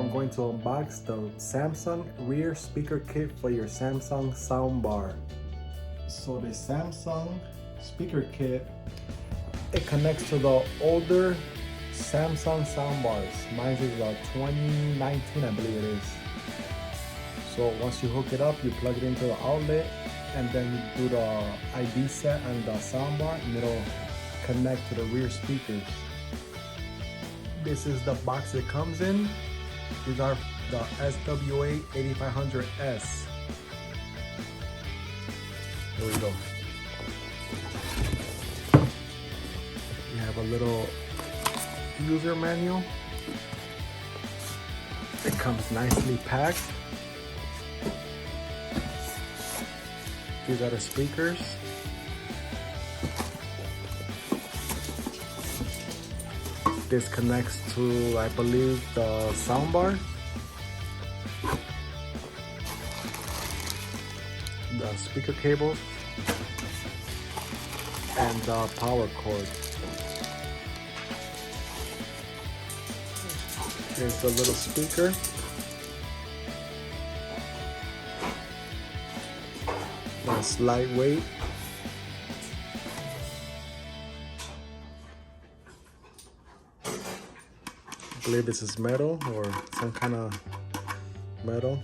I'm going to unbox the Samsung rear speaker kit for your Samsung soundbar. So the Samsung speaker kit, it connects to the older Samsung soundbars. Mine is a 2019, I believe it is. So once you hook it up, you plug it into the outlet, and then you do the ID set and the soundbar, and it'll connect to the rear speakers. This is the box it comes in. These are the SWA-8500S. Here we go. You have a little user manual. It comes nicely packed. These are the speakers. This connects to, I believe, the soundbar. The speaker cables and the power cord. Here's the little speaker. That's lightweight. I believe this is metal or some kind of metal.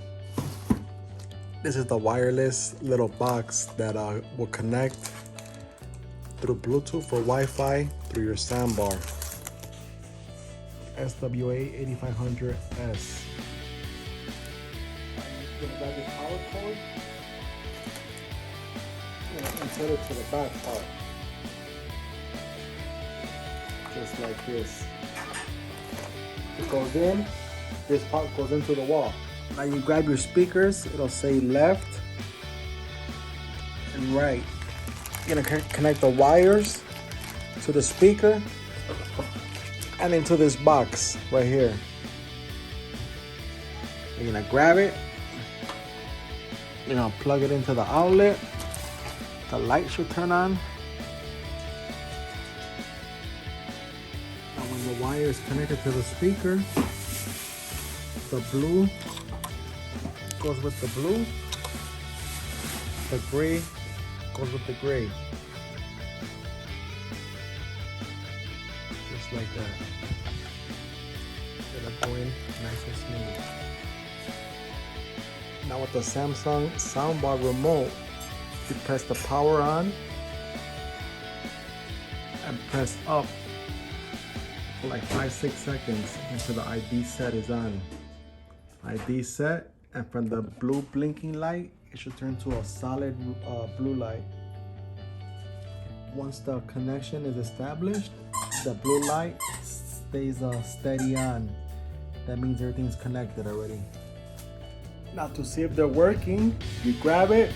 This is the wireless little box that will connect through Bluetooth or Wi-Fi through your soundbar. SWA-8500S. Gonna grab the power cord and insert it to the back part, just like this. It goes in, this part goes into the wall. Now you grab your speakers, it'll say left and right. You're gonna connect the wires to the speaker and into this box right here. You're gonna grab it, you're gonna plug it into the outlet. The light should turn on. And when the wire is connected to the speaker, the blue goes with the blue, the gray goes with the gray. Just like that. It'll go in nice and smooth. Now with the Samsung soundbar remote, you press the power on and press up for like 5-6 seconds until the ID set is on. ID set, and from the blue blinking light, it should turn to a solid blue light. Once the connection is established, the blue light stays steady on. That means everything's connected already. Now to see if they're working, you grab it.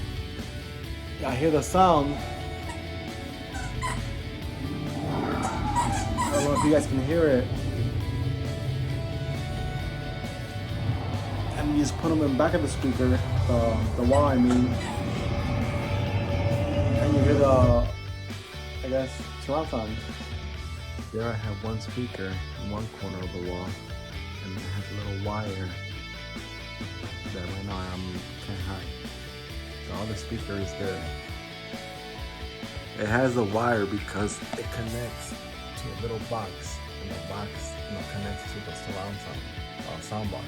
I hear the sound. I don't know if you guys can hear it. And you just put them in the back of the speaker, the wall I mean. And you hear the, I guess, surround sound. There I have one speaker in one corner of the wall, and it has a little wire that right now I can't hide. So all the speaker is there. It has a wire because it connects to a little box, and the box connects to the surround sound soundbar.